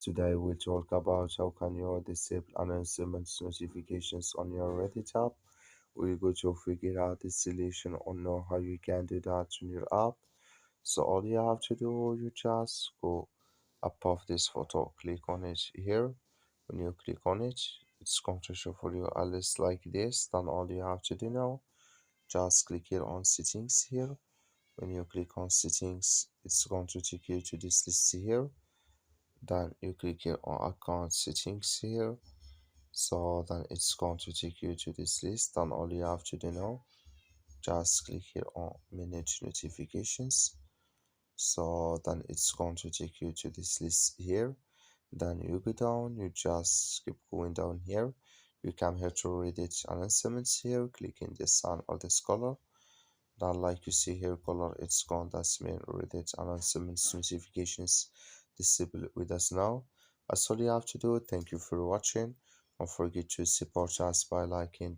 Today we'll talk about how can you disable announcements notifications on your Reddit app. We're going to figure out the solution or know how you can do that on your app. So all you have to do, you just go above this photo, click on it here. When you click on it, it's going to show for you a list like this. Then all you have to do now, just click here on settings here. When you click on settings, it's going to take you to this list here. Then you click here on account settings here. So then it's going to take you to this list. Then all you have to do now, just click here on manage notifications. So then it's going to take you to this list here. Then you go down, you just keep going down here. You come here to Reddit announcements here, click in this sun or this color. Now, like you see here, color it's gone. That's mean Reddit announcements notifications disable with us now. That's all you have to do. Thank you for watching. Don't forget to support us by liking